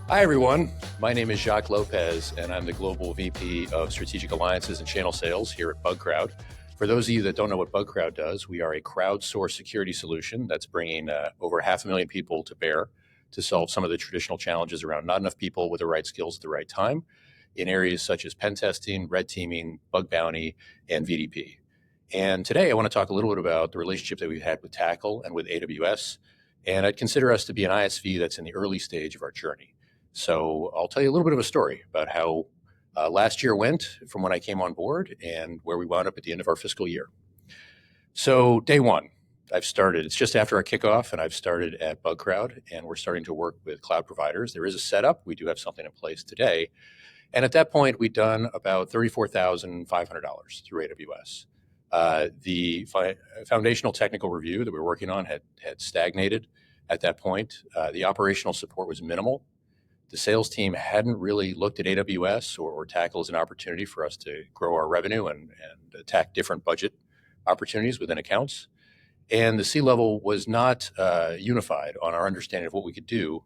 Hi, everyone. My name is Jacques Lopez, and I'm the Global VP of Strategic Alliances and Channel Sales here at Bugcrowd. For those of you that don't know what Bugcrowd does, we are a crowdsourced security solution that's bringing over 500,000 people to bear to solve some of the traditional challenges around not enough people with the right skills at the right time in areas such as pen testing, red teaming, bug bounty, and VDP. And today I want to talk a little bit about the relationship that we've had with Tackle and with AWS. And I'd consider us to be an ISV that's in the early stage of our journey. So I'll tell you a little bit of a story about how last year went from when I came on board and where we wound up at the end of our fiscal year. So day one, I've started. It's just after our kickoff, and I've started at Bugcrowd, and we're starting to work with cloud providers. There is a setup. We do have something in place today. And at that point, we'd done about $34,500 through AWS. The foundational technical review that we were working on had stagnated at that point. The operational support was minimal. The sales team hadn't really looked at AWS or Tackle as an opportunity for us to grow our revenue and attack different budget opportunities within accounts. And the C-level was not unified on our understanding of what we could do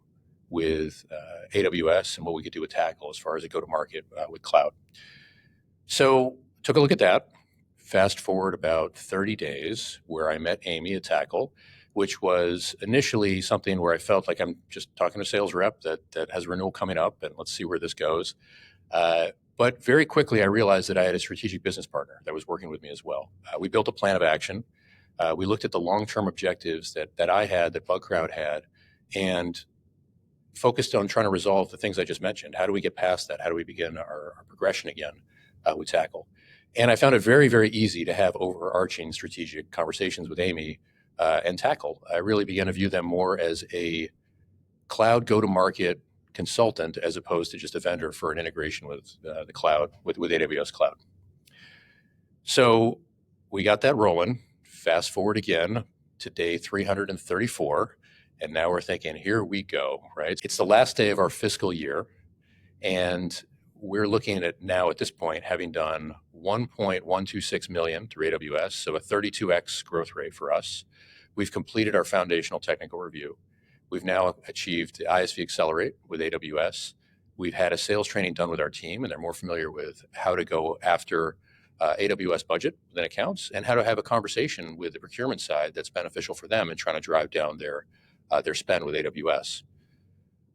with AWS and what we could do with Tackle as far as a go-to-market with cloud. So took a look at that. Fast forward about 30 days where I met Amy at Tackle, which was initially something where I felt like I'm just talking to a sales rep that has renewal coming up, and let's see where this goes. But very quickly, I realized that I had a strategic business partner that was working with me as well. We built a plan of action. We looked at the long-term objectives that I had, that Bugcrowd had, and focused on trying to resolve the things I just mentioned. How do we get past that? How do we begin our progression again with Tackle? And I found it very, very easy to have overarching strategic conversations with Amy and Tackle. I really began to view them more as a cloud go-to-market consultant as opposed to just a vendor for an integration with the cloud, with AWS Cloud. So we got that rolling. Fast forward again to day 334, and now we're thinking, here we go, right? It's the last day of our fiscal year, and we're looking at now at this point having done 1.126 million through AWS, so a 32x growth rate for us. We've completed our foundational technical review. We've now achieved the ISV Accelerate with AWS. We've had a sales training done with our team, and they're more familiar with how to go after AWS budget within accounts and how to have a conversation with the procurement side that's beneficial for them in trying to drive down their spend with AWS.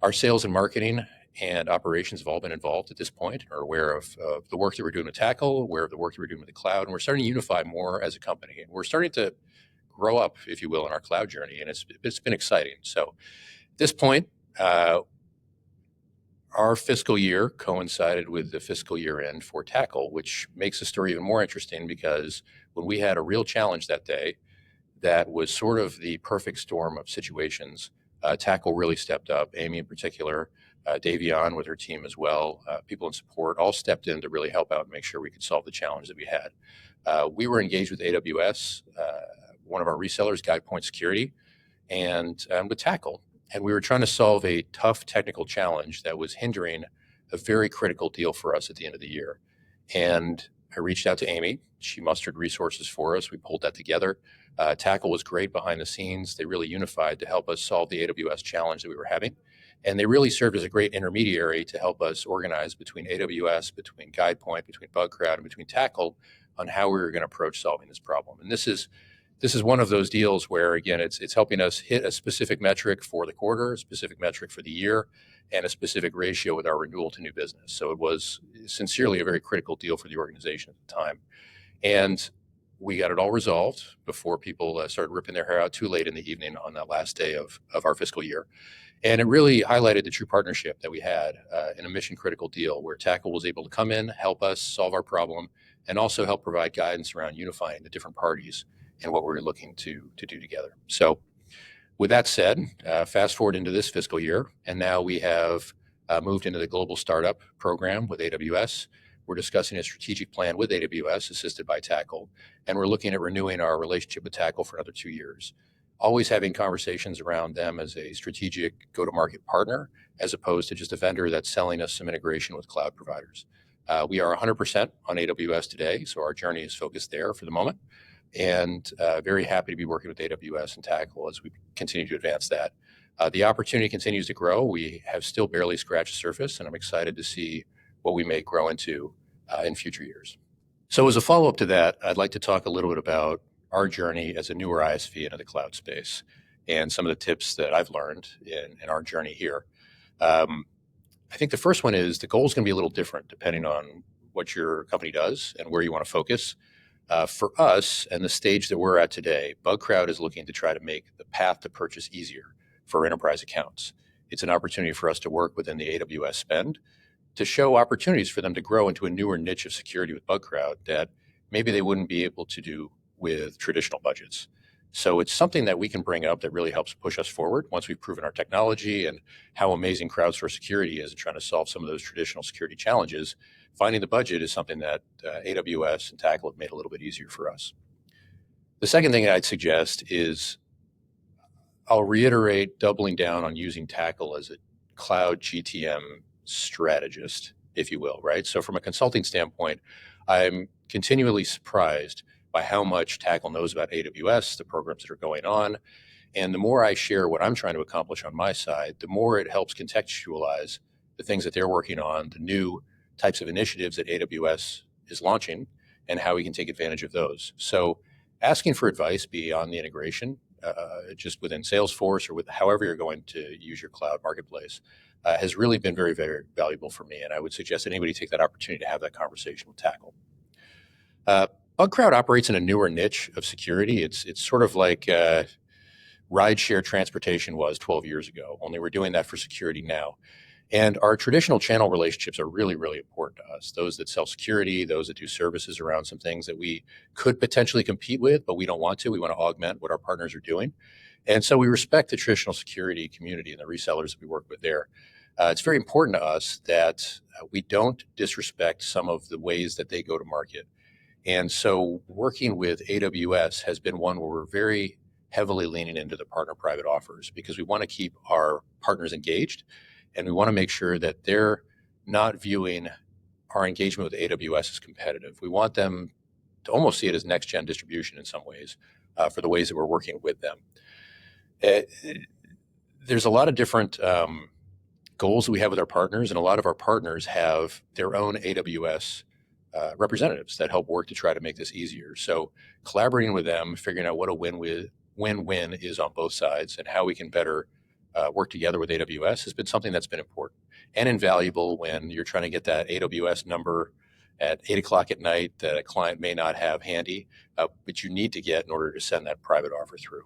Our sales and marketing and operations have all been involved at this point, are aware of the work that we're doing with Tackle, aware of the work that we're doing with the cloud, and we're starting to unify more as a company. And we're starting to grow up, if you will, in our cloud journey, and it's been exciting. So at this point, our fiscal year coincided with the fiscal year end for Tackle, which makes the story even more interesting because when we had a real challenge that day, that was sort of the perfect storm of situations. Tackle really stepped up, Amy in particular, Davion with her team as well, people in support all stepped in to really help out and make sure we could solve the challenge that we had. We were engaged with AWS, one of our resellers, GuidePoint Security, and with Tackle. And we were trying to solve a tough technical challenge that was hindering a very critical deal for us at the end of the year. And I reached out to Amy. She mustered resources for us. We pulled that together. Tackle was great behind the scenes. They really unified to help us solve the AWS challenge that we were having. And they really served as a great intermediary to help us organize between AWS, between GuidePoint, between Bugcrowd, and between Tackle on how we were going to approach solving this problem. And this is one of those deals where, again, it's helping us hit a specific metric for the quarter, a specific metric for the year, and a specific ratio with our renewal to new business. So it was sincerely a very critical deal for the organization at the time. And we got it all resolved before people started ripping their hair out too late in the evening on that last day of our fiscal year. And it really highlighted the true partnership that we had in a mission critical deal where Tackle was able to come in, help us solve our problem, and also help provide guidance around unifying the different parties and what we're looking to do together. So with that said, fast forward into this fiscal year, and now we have moved into the global startup program with AWS. We're discussing a strategic plan with AWS assisted by Tackle, and we're looking at renewing our relationship with Tackle for another 2 years. Always having conversations around them as a strategic go-to-market partner, as opposed to just a vendor that's selling us some integration with cloud providers. We are 100% on AWS today, so our journey is focused there for the moment, and very happy to be working with AWS and Tackle as we continue to advance that. The opportunity continues to grow. We have still barely scratched the surface, and I'm excited to see what we may grow into in future years. So as a follow-up to that, I'd like to talk a little bit about our journey as a newer ISV into the cloud space and some of the tips that I've learned in our journey here. I think the first one is the goal is going to be a little different depending on what your company does and where you want to focus. For us and the stage that we're at today, Bugcrowd is looking to try to make the path to purchase easier for enterprise accounts. It's an opportunity for us to work within the AWS spend to show opportunities for them to grow into a newer niche of security with Bugcrowd that maybe they wouldn't be able to do with traditional budgets. So it's something that we can bring up that really helps push us forward once we've proven our technology and how amazing crowdsourced security is in trying to solve some of those traditional security challenges. Finding the budget is something that AWS and Tackle have made a little bit easier for us. The second thing I'd suggest is I'll reiterate doubling down on using Tackle as a Cloud GTM strategist, if you will, right? So from a consulting standpoint, I'm continually surprised by how much Tackle knows about AWS, the programs that are going on. And the more I share what I'm trying to accomplish on my side, the more it helps contextualize the things that they're working on, the new types of initiatives that AWS is launching, and how we can take advantage of those. So asking for advice beyond the integration, just within Salesforce or with however you're going to use your cloud marketplace, has really been very, very valuable for me. And I would suggest that anybody take that opportunity to have that conversation with Tackle. Bugcrowd operates in a newer niche of security. It's sort of like rideshare transportation was 12 years ago, only we're doing that for security now. And our traditional channel relationships are really, really important to us. Those that sell security, those that do services around some things that we could potentially compete with, but we don't want to. We want to augment what our partners are doing. And so we respect the traditional security community and the resellers that we work with there. It's very important to us that we don't disrespect some of the ways that they go to market. And so working with AWS has been one where we're very heavily leaning into the partner private offers because we want to keep our partners engaged and we want to make sure that they're not viewing our engagement with AWS as competitive. We want them to almost see it as next gen distribution in some ways for the ways that we're working with them. There's a lot of different goals that we have with our partners, and a lot of our partners have their own AWS representatives that help work to try to make this easier. So collaborating with them, figuring out what a win-win is on both sides and how we can better work together with AWS has been something that's been important and invaluable when you're trying to get that AWS number at 8 o'clock at night that a client may not have handy, but you need to get in order to send that private offer through.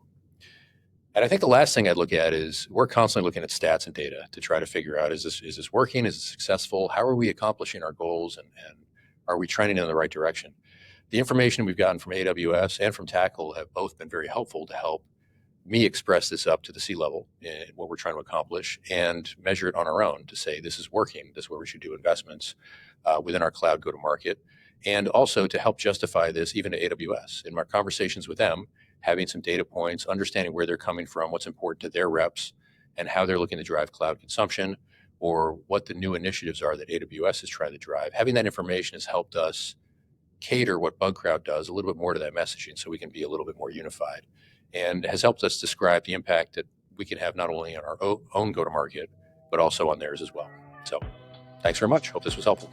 And I think the last thing I'd look at is we're constantly looking at stats and data to try to figure out, is this working? Is it successful? How are we accomplishing our goals? And are we trending in the right direction? The information we've gotten from AWS and from Tackle have both been very helpful to help me express this up to the C-level in what we're trying to accomplish and measure it on our own to say this is working, this is where we should do investments within our cloud go-to-market, and also to help justify this even to AWS. In my conversations with them, having some data points, understanding where they're coming from, what's important to their reps, and how they're looking to drive cloud consumption, or what the new initiatives are that AWS is trying to drive. Having that information has helped us cater what Bugcrowd does a little bit more to that messaging so we can be a little bit more unified, and has helped us describe the impact that we can have not only on our own go-to-market, but also on theirs as well. So thanks very much. Hope this was helpful.